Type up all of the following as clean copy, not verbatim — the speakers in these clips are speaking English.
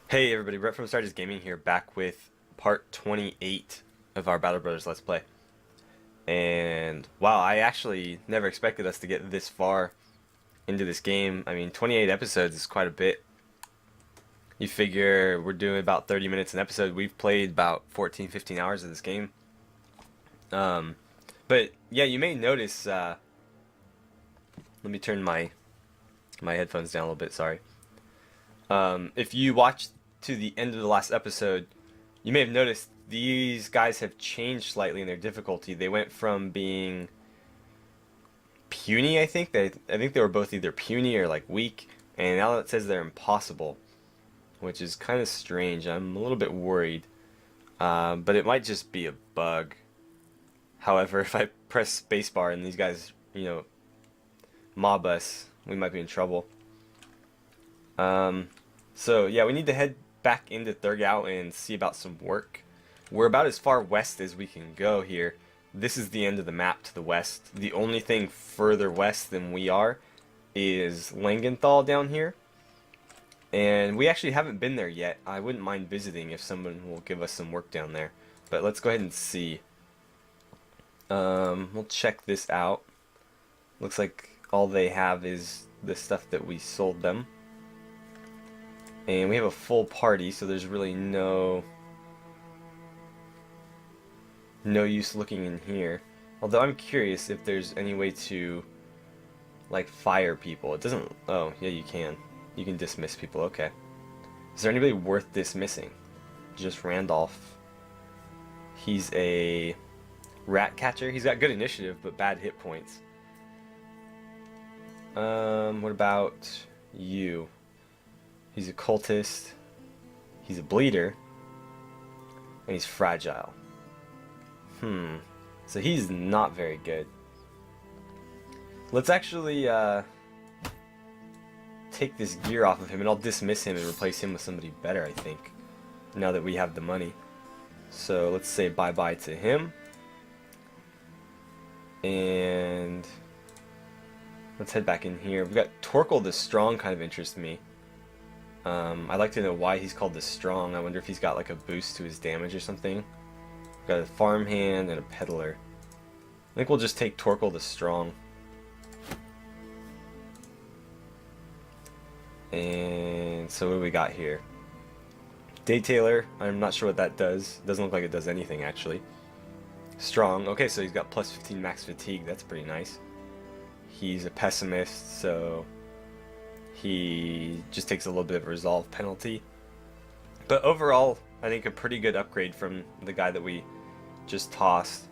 Hey everybody, Brett from Starters Gaming here, back with part 28 of our Battle Brothers Let's Play. And wow, I actually never expected us to get this far into this game. I mean, 28 episodes is quite a bit. You figure we're doing about 30 minutes an episode. We've played about 14, 15 hours of this game. Um, but yeah, you may notice, let me turn my headphones down a little bit, sorry. If you watch to the end of the last episode, you may have noticed these guys have changed slightly in their difficulty. They went from being puny, I think they were both either puny or like weak, and now it says they're impossible, which is kind of strange. I'm a little bit worried, but it might just be a bug. However, if I press spacebar and these guys, mob us, we might be in trouble. So yeah, we need to head back into Thurgau and see about some work. We're about as far west as we can go here. This is the end of the map to the west. The only thing further west than we are is Langenthal down here. And we actually haven't been there yet. I wouldn't mind visiting if someone will give us some work down there. But let's go ahead and see. We'll check this out. Looks like all they have is the stuff that we sold them. And we have a full party, so there's really no use looking in here. Although I'm curious if there's any way to like fire people. It doesn't. Oh yeah, you can. You can dismiss people. Okay. Is there anybody worth dismissing? Just Randolph. He's a rat catcher. He's got good initiative but bad hit points. What about you? He's a cultist, he's a bleeder, and he's fragile. So he's not very good. Let's actually take this gear off of him, and I'll dismiss him and replace him with somebody better, I think, now that we have the money. So let's say bye-bye to him. And let's head back in here. We've got Torkel the Strong kind of interests me. I'd like to know why he's called the Strong. I wonder if he's got like a boost to his damage or something. We've got a farmhand and a peddler. I think we'll just take Torkel the Strong. And so what do we got here? Daytailer, I'm not sure what that does. Doesn't look like it does anything actually. Strong, okay, so he's got plus 15 max fatigue. That's pretty nice. He's a pessimist, so he just takes a little bit of a resolve penalty. But overall, I think a pretty good upgrade from the guy that we just tossed.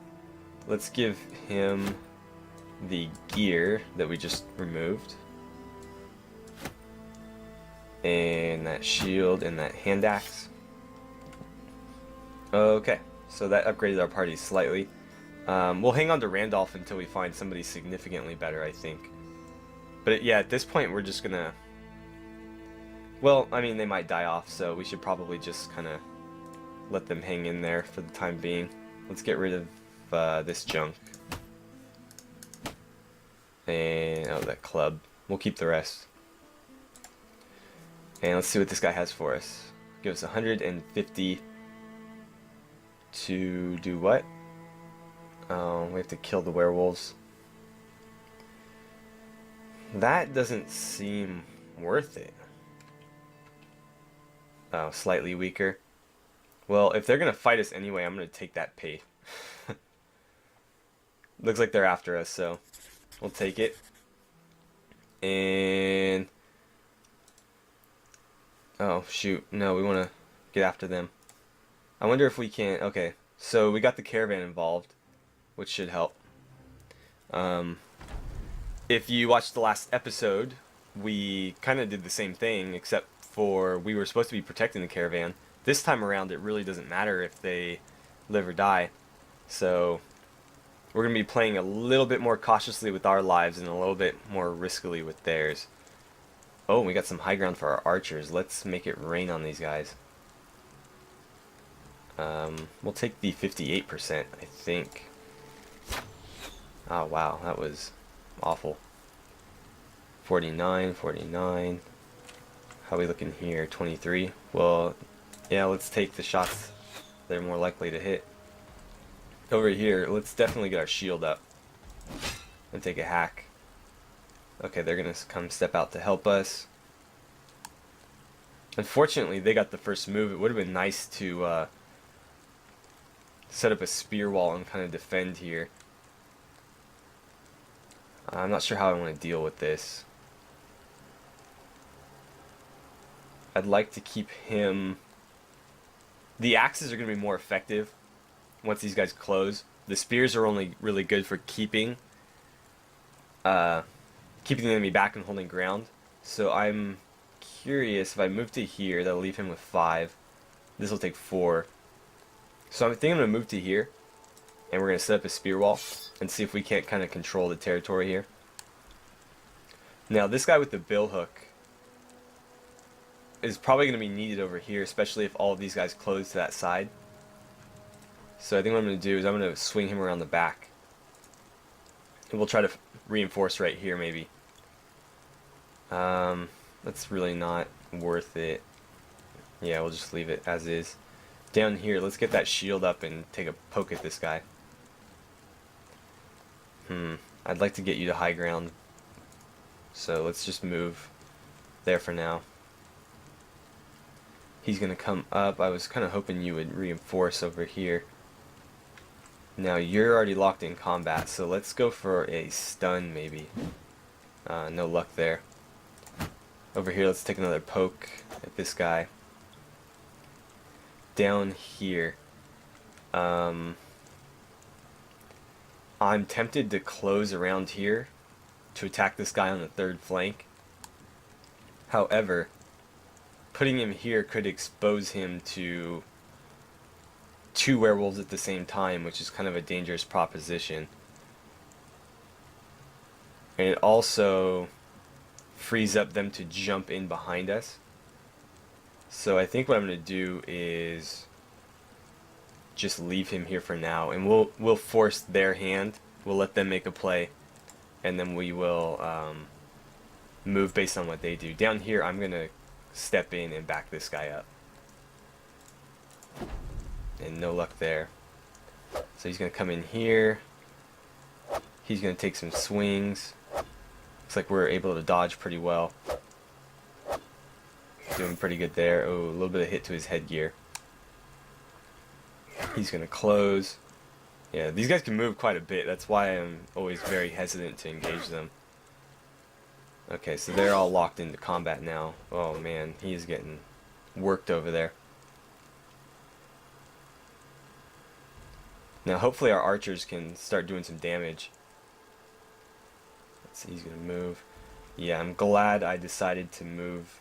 Let's give him the gear that we just removed. And that shield and that hand axe. Okay, so that upgraded our party slightly. We'll hang on to Randolph until we find somebody significantly better, I think. But yeah, at this point we're just gonna... Well, I mean, they might die off, so we should probably just kind of let them hang in there for the time being. Let's get rid of this junk. And, oh, that club. We'll keep the rest. And let's see what this guy has for us. Give us 150 to do what? We have to kill the werewolves. That doesn't seem worth it. Oh, slightly weaker. Well, if they're gonna fight us anyway, I'm gonna take that pay. Looks like they're after us, so we'll take it. And oh shoot, no, we wanna get after them. I wonder if we can. Okay, so we got the caravan involved, which should help. If you watched the last episode, we kind of did the same thing, except for we were supposed to be protecting the caravan. This time around, it really doesn't matter if they live or die. So we're going to be playing a little bit more cautiously with our lives and a little bit more riskily with theirs. Oh, we got some high ground for our archers. Let's make it rain on these guys. We'll take the 58%, I think. Oh, wow, that was awful. 49, 49. Probably looking here, 23. Well, yeah, let's take the shots they're more likely to hit. Over here, let's definitely get our shield up and take a hack. Okay, they're gonna come step out to help us. Unfortunately, they got the first move. It would have been nice to set up a spear wall and kind of defend here. I'm not sure how I want to deal with this. I'd like to keep him... The axes are going to be more effective once these guys close. The spears are only really good for keeping the enemy back and holding ground. So I'm curious, if I move to here, that'll leave him with 5. This will take 4. So I think I'm going to move to here, and we're going to set up a spear wall and see if we can't kind of control the territory here. Now this guy with the bill hook is probably going to be needed over here, especially if all of these guys close to that side. So I think what I'm going to do is I'm going to swing him around the back. And we'll try to reinforce right here maybe. That's really not worth it. Yeah, we'll just leave it as is. Down here, let's get that shield up and take a poke at this guy. I'd like to get you to high ground. So let's just move there for now. He's going to come up. I was kind of hoping you would reinforce over here. Now you're already locked in combat, so let's go for a stun maybe. No luck there. Over here, let's take another poke at this guy. Down here, I'm tempted to close around here to attack this guy on the third flank. However, putting him here could expose him to 2 werewolves at the same time, which is kind of a dangerous proposition. And it also frees up them to jump in behind us. So I think what I'm going to do is just leave him here for now, and we'll force their hand. We'll let them make a play, and then we will move based on what they do. Down here, I'm going to step in and back this guy up. And no luck there. So he's going to come in here. He's going to take some swings. Looks like we're able to dodge pretty well. Doing pretty good there. Oh, a little bit of hit to his headgear. He's going to close. Yeah, these guys can move quite a bit. That's why I'm always very hesitant to engage them. Okay, so they're all locked into combat now. Oh man, he is getting worked over there. Now hopefully our archers can start doing some damage. Let's see, he's going to move. Yeah, I'm glad I decided to move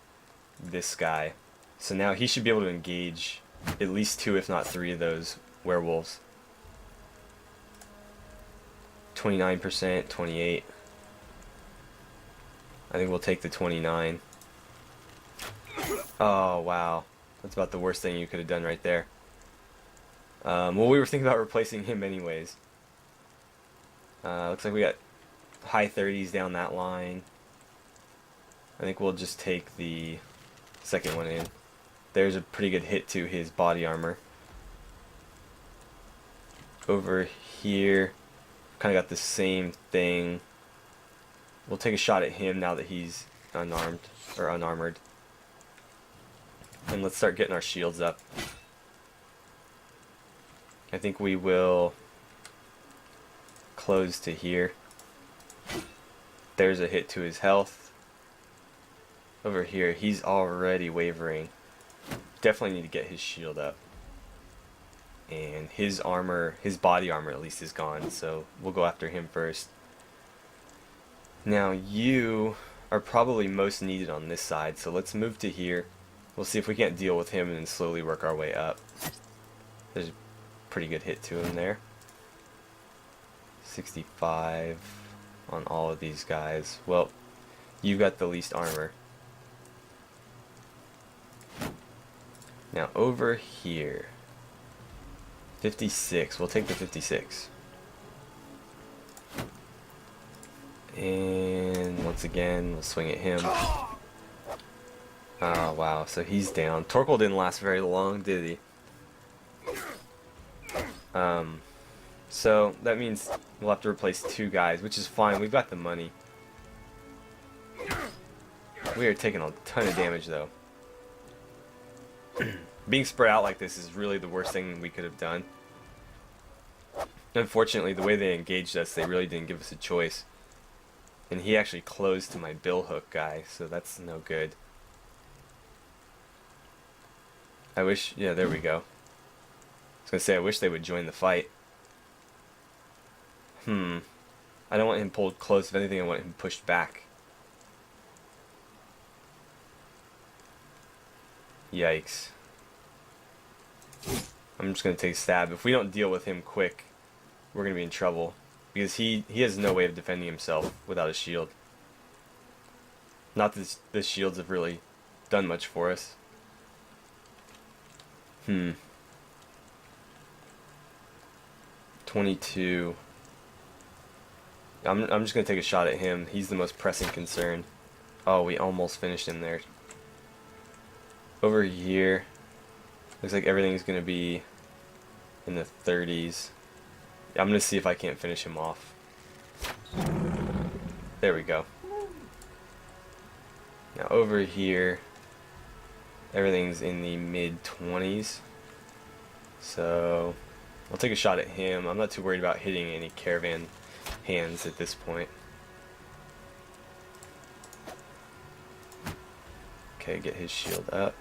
this guy. So now he should be able to engage at least 2 if not 3 of those werewolves. 29%, 28. I think we'll take the 29. Oh wow, that's about the worst thing you could have done right there. Well, we were thinking about replacing him anyways. Looks like we got high 30s down that line. I think we'll just take the second one in. There's a pretty good hit to his body armor. Over here, kind of got the same thing. We'll take a shot at him now that he's unarmed or unarmored. And let's start getting our shields up. I think we will close to here. There's a hit to his health. Over here, he's already wavering. Definitely need to get his shield up. And his armor, his body armor at least is gone, so we'll go after him first. Now you are probably most needed on this side, so let's move to here. We'll see if we can't deal with him and then slowly work our way up. There's a pretty good hit to him there. 65 on all of these guys. Well, you got the least armor. Now over here, 56. We'll take the 56. And once again, we'll swing at him. Oh, wow. So he's down. Torkel didn't last very long, did he? So that means we'll have to replace 2 guys, which is fine. We've got the money. We are taking a ton of damage, though. Being spread out like this is really the worst thing we could have done. Unfortunately, the way they engaged us, they really didn't give us a choice. And he actually closed to my billhook guy, so that's no good. I wish... Yeah, there we go. I was gonna say, I wish they would join the fight. I don't want him pulled close. If anything, I want him pushed back. Yikes. I'm just gonna take a stab. If we don't deal with him quick, we're gonna be in trouble. Because he has no way of defending himself without a shield. Not that the shields have really done much for us. 22. I'm just gonna take a shot at him. He's the most pressing concern. Oh, we almost finished him there. Over here, looks like everything's gonna be in the 30s. I'm gonna see if I can't finish him off. There we go. Now over here, everything's in the mid-20s. So I'll take a shot at him. I'm not too worried about hitting any caravan hands at this point. Okay, get his shield up.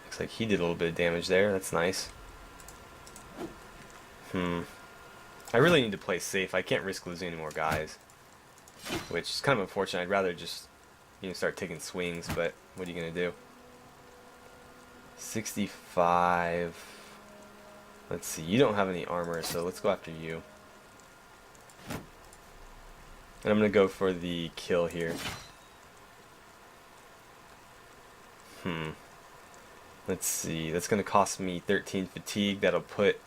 Looks like he did a little bit of damage there. That's nice. I really need to play safe. I can't risk losing any more guys, which is kind of unfortunate. I'd rather just, start taking swings, but what are you gonna do? 65. Let's see. You don't have any armor, so let's go after you. And I'm gonna go for the kill here. Let's see. That's gonna cost me 13 fatigue. That'll put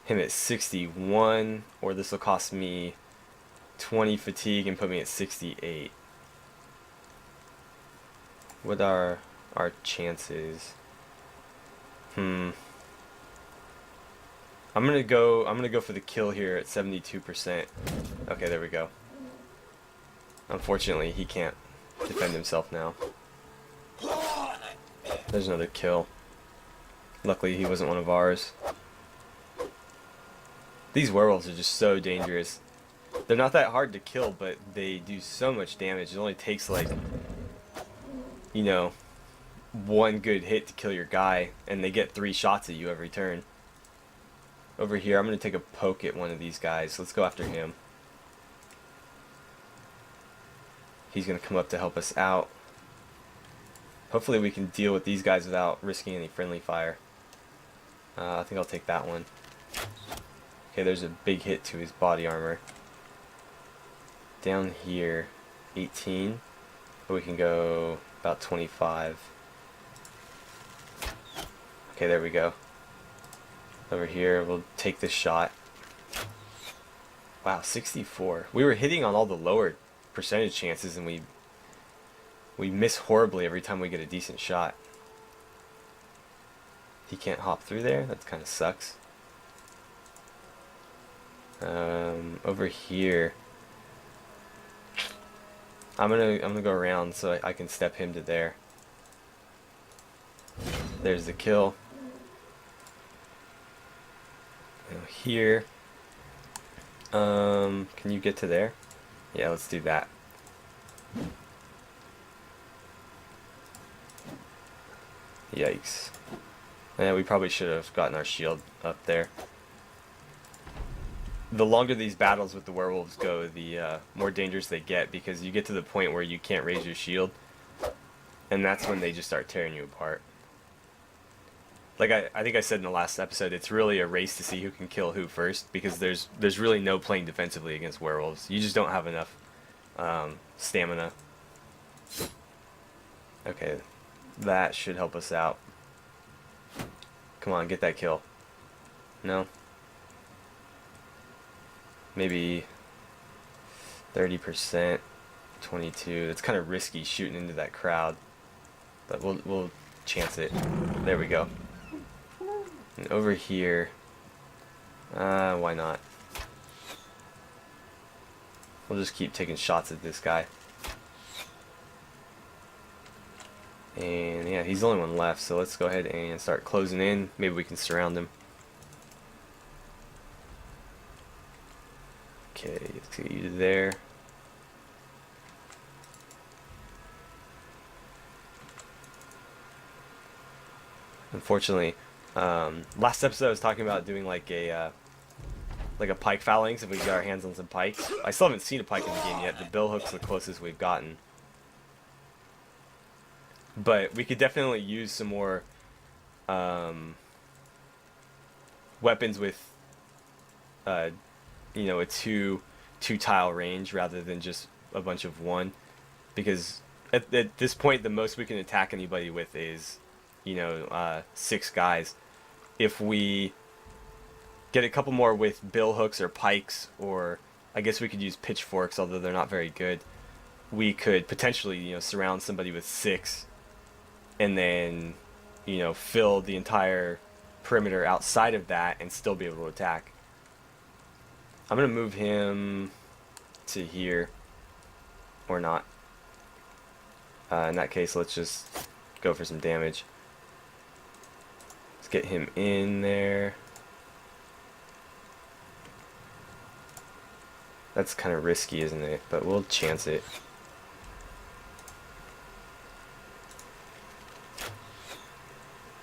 him at 61, or this will cost me 20 fatigue and put me at 68. What are our chances? I'm gonna go for the kill here at 72%. Okay, there we go. Unfortunately, he can't defend himself now. There's another kill. Luckily, he wasn't one of ours. These werewolves are just so dangerous. They're not that hard to kill, but they do so much damage. It only takes like, one good hit to kill your guy, and they get 3 shots at you every turn. Over here, I'm going to take a poke at one of these guys. Let's go after him. He's going to come up to help us out. Hopefully we can deal with these guys without risking any friendly fire. I think I'll take that one. Okay, there's a big hit to his body armor. Down here, 18. But we can go about 25. Okay, there we go. Over here, we'll take this shot. Wow, 64. We were hitting on all the lower percentage chances, and we miss horribly every time we get a decent shot. He can't hop through there. That kind of sucks. Over here, I'm gonna go around so I can step him to there. There's the kill. Now here, can you get to there? Yeah, let's do that. Yikes. Yeah, we probably should have gotten our shield up there. The longer these battles with the werewolves go, the more dangerous they get, because you get to the point where you can't raise your shield, and that's when they just start tearing you apart. Like I think I said in the last episode, it's really a race to see who can kill who first, because there's really no playing defensively against werewolves. You just don't have enough stamina. Okay, that should help us out. Come on, get that kill. No? Maybe 30%, 22. That's kind of risky shooting into that crowd. but we'll chance it. There we go. And over here, why not? We'll just keep taking shots at this guy. And yeah, he's the only one left, so let's go ahead and start closing in. Maybe we can surround him. Okay, let's get you to there. Unfortunately, last episode I was talking about doing like a pike phalanx if we get our hands on some pikes. I still haven't seen a pike in the game yet. The billhook's the closest we've gotten. But we could definitely use some more weapons with you know, a two tile range rather than just a bunch of one, because at this point the most we can attack anybody with is, you know, 6 guys. If we get a couple more with bill hooks or pikes, or I guess we could use pitchforks, although they're not very good, we could potentially, you know, surround somebody with 6 and then, you know, fill the entire perimeter outside of that and still be able to attack. I'm gonna move him to here, or not. In that case, let's just go for some damage. Let's get him in there. That's kind of risky, isn't it? But we'll chance it.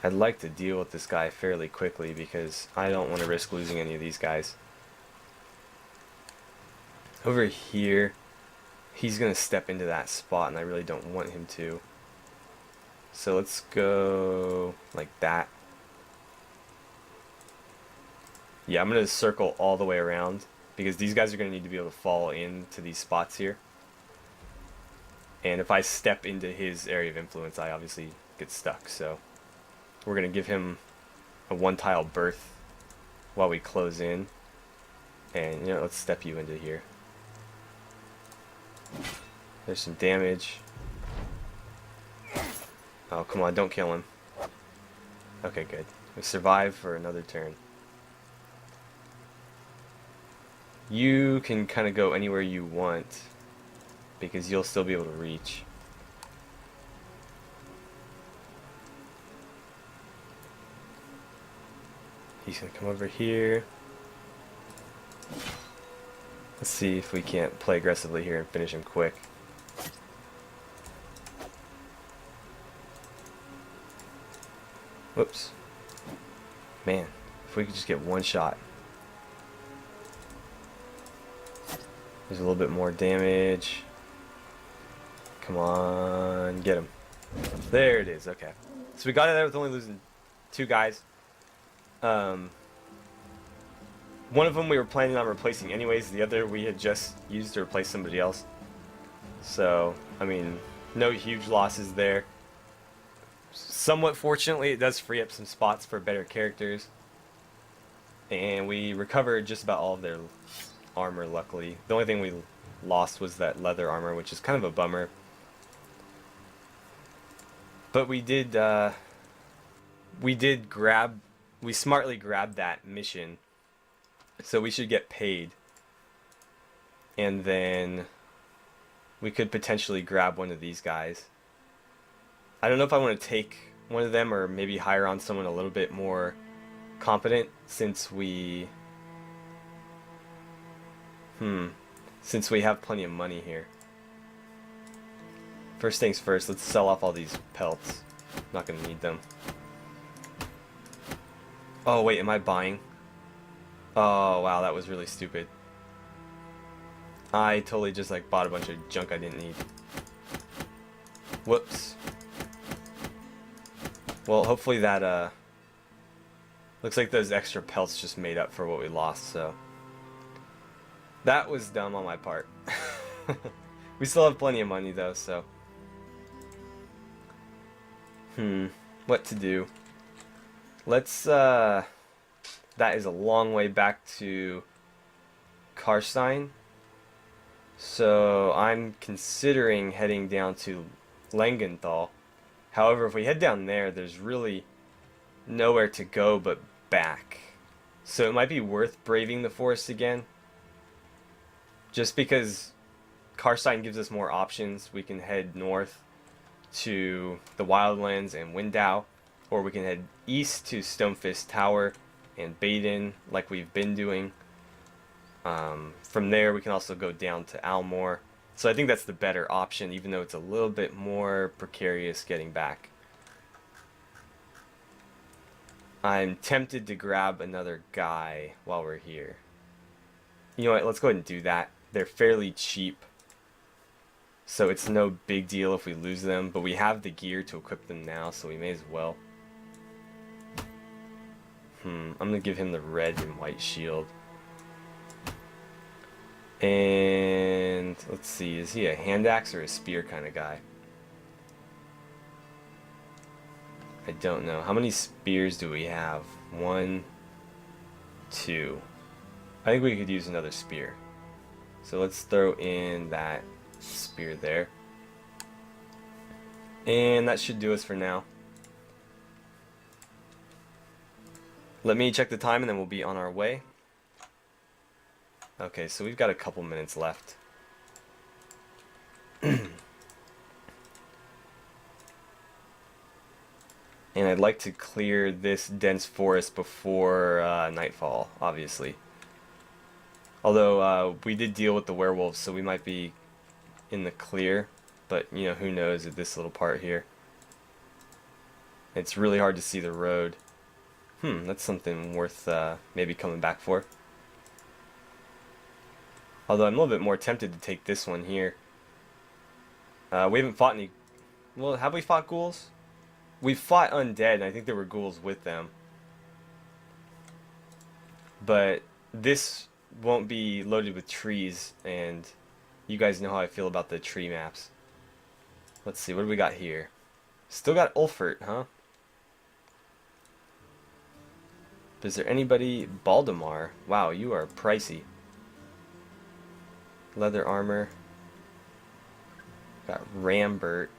I'd like to deal with this guy fairly quickly because I don't want to risk losing any of these guys. Over here, he's going to step into that spot and I really don't want him to. So let's go like that. Yeah, I'm going to circle all the way around because these guys are going to need to be able to fall into these spots here. And if I step into his area of influence, I obviously get stuck. So we're going to give him a 1-tile berth while we close in. And, you know, let's step you into here. There's some damage. Oh, come on, don't kill him. Okay, good. We survive for another turn. You can kind of go anywhere you want because you'll still be able to reach. He's gonna come over here. Let's see if we can't play aggressively here and finish him quick. Whoops. Man, if we could just get one shot. There's a little bit more damage. Come on, get him. There it is, okay. So we got it there with only losing 2 guys. One of them we were planning on replacing anyways, the other we had just used to replace somebody else. So, I mean, no huge losses there. Somewhat fortunately, it does free up some spots for better characters. And we recovered just about all of their armor, luckily. The only thing we lost was that leather armor, which is kind of a bummer. But we smartly grabbed that mission. So we should get paid. And then we could potentially grab one of these guys. I don't know if I want to take one of them or maybe hire on someone a little bit more competent since we have plenty of money here. First things first, let's sell off all these pelts. Not gonna need them. Oh wait, am I buying? Oh wow, that was really stupid. I totally just like bought a bunch of junk I didn't need. Whoops. Well, hopefully that looks like those extra pelts just made up for what we lost, so that was dumb on my part. We still have plenty of money though, so what to do? Let's that is a long way back to Karstein. So I'm considering heading down to Langenthal. However, if we head down there, there's really nowhere to go but back. So it might be worth braving the forest again. Just because Karstein gives us more options. We can head north to the Wildlands and Windau, or we can head east to Stonefist Tower and Baden, like we've been doing. From there, we can also go down to Almore. So I think that's the better option, even though it's a little bit more precarious getting back. I'm tempted to grab another guy while we're here. You know what, let's go ahead and do that. They're fairly cheap, so it's no big deal if we lose them, but we have the gear to equip them now, so we may as well. I'm gonna give him the red and white shield. And let's see, is he a hand axe or a spear kind of guy? I don't know. How many spears do we have? 1, 2. I think we could use another spear. So let's throw in that spear there. And that should do us for now. Let me check the time and then we'll be on our way. Okay, so we've got a couple minutes left. And I'd like to clear this dense forest before nightfall, obviously. Although we did deal with the werewolves, so we might be in the clear. But, you know, who knows at this little part here. It's really hard to see the road. That's something worth maybe coming back for. Although I'm a little bit more tempted to take this one here. We haven't fought any... Well, have we fought ghouls? We've fought undead, and I think there were ghouls with them. But this won't be loaded with trees, and you guys know how I feel about the tree maps. Let's see, what do we got here? Still got Ulfert, huh? Is there anybody? Baldemar. Wow, you are pricey. Leather armor. Got Rambert.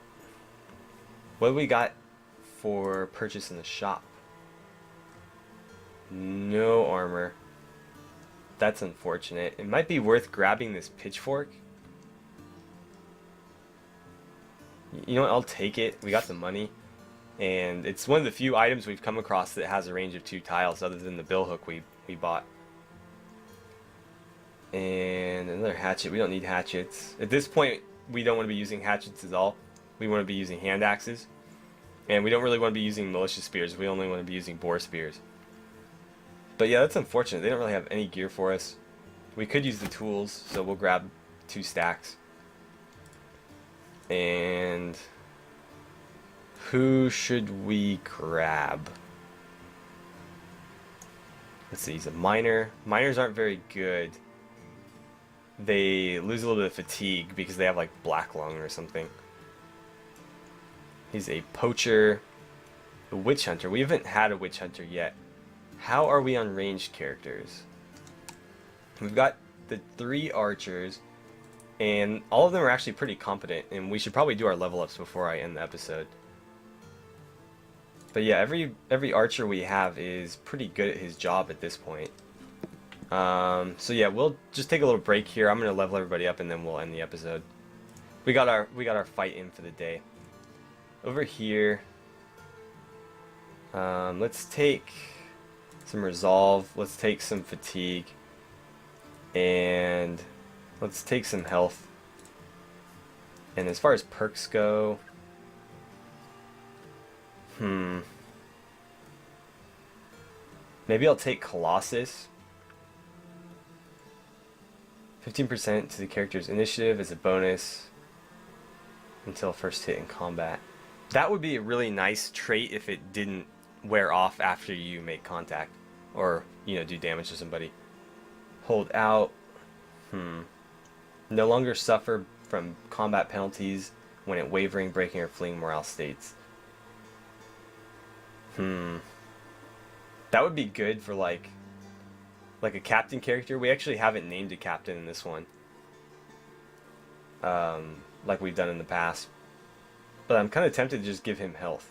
What do we got for purchase in the shop? No armor. That's unfortunate. It might be worth grabbing this pitchfork. You know what? I'll take it. We got the money. And it's one of the few items we've come across that has a range of 2 tiles other than the billhook we bought. And another hatchet. We don't need hatchets. At this point, we don't want to be using hatchets at all. We want to be using hand axes. And we don't really want to be using militia spears. We only want to be using boar spears. But yeah, that's unfortunate. They don't really have any gear for us. We could use the tools, so we'll grab 2 stacks. And who should we grab? Let's see, he's a miner. Miners aren't very good. They lose a little bit of fatigue because they have like black lung or something. He's a poacher. A witch hunter. We haven't had a witch hunter yet. How are we on ranged characters? We've got the 3 archers, and all of them are actually pretty competent, and we should probably do our level ups before I end the episode. But yeah, every archer we have is pretty good at his job at this point. So yeah, we'll just take a little break here. I'm gonna level everybody up and then we'll end the episode. We got our fight in for the day. Over here, let's take some resolve. Let's take some fatigue, and let's take some health. And as far as perks go, maybe I'll take Colossus. 15% to the character's initiative as a bonus until first hit in combat. That would be a really nice trait if it didn't wear off after you make contact or, you know, do damage to somebody. Hold out. No longer suffer from combat penalties when at wavering, breaking, or fleeing morale states. That would be good for like a captain character. We actually haven't named a captain in this one, like we've done in the past. But I'm kind of tempted to just give him health.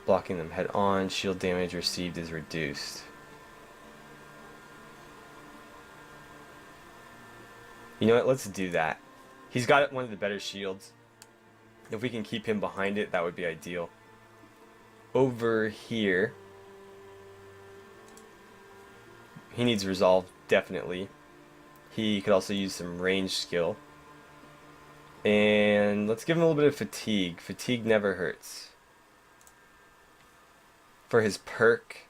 Blocking them head on, shield damage received is reduced. You know what, let's do that. He's got one of the better shields. If we can keep him behind it, that would be ideal. Over here, he needs resolve, definitely. He could also use some range skill. And let's give him a little bit of fatigue. Fatigue never hurts. For his perk,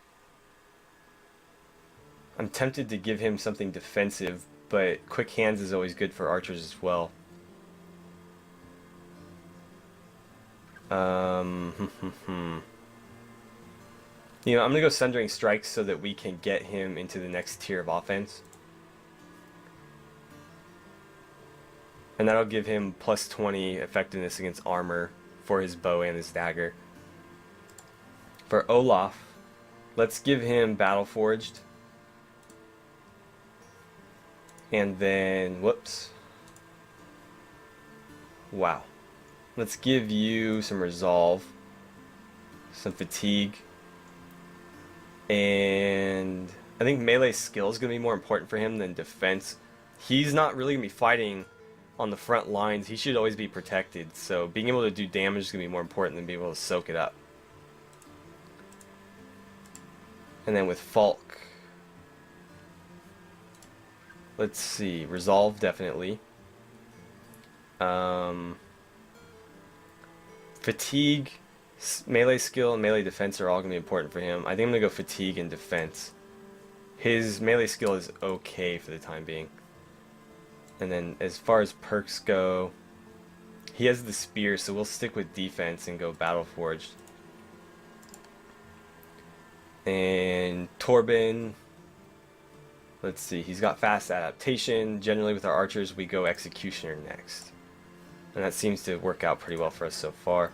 I'm tempted to give him something defensive, but quick hands is always good for archers as well. You know, I'm gonna go Sundering Strikes so that we can get him into the next tier of offense. And that'll give him plus 20 effectiveness against armor for his bow and his dagger. For Olaf, let's give him Battle Forged. And then, whoops. Wow. Let's give you some resolve, some fatigue, and I think melee skill is going to be more important for him than defense. He's not really going to be fighting on the front lines. He should always be protected, so being able to do damage is going to be more important than being able to soak it up. And then with Falk, let's see, resolve definitely. Fatigue, melee skill, and melee defense are all going to be important for him. I think I'm going to go fatigue and defense. His melee skill is okay for the time being. And then as far as perks go, he has the spear, so we'll stick with defense and go Battle Forged. And Torben, let's see, he's got fast adaptation. Generally with our archers we go Executioner next. And that seems to work out pretty well for us so far.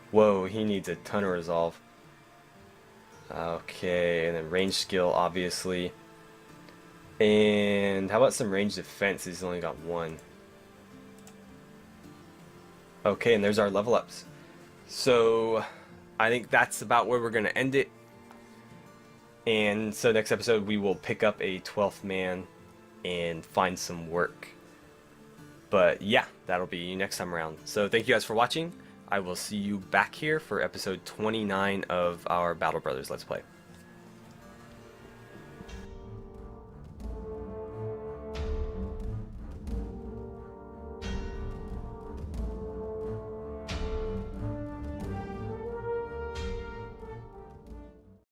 Whoa, he needs a ton of resolve. Okay, and then range skill, obviously. And how about some range defense? He's only got one. Okay, and there's our level ups. So, I think that's about where we're going to end it. And so next episode we will pick up a 12th man and find some work. But yeah, that'll be next time around. So thank you guys for watching. I will see you back here for episode 29 of our Battle Brothers Let's Play.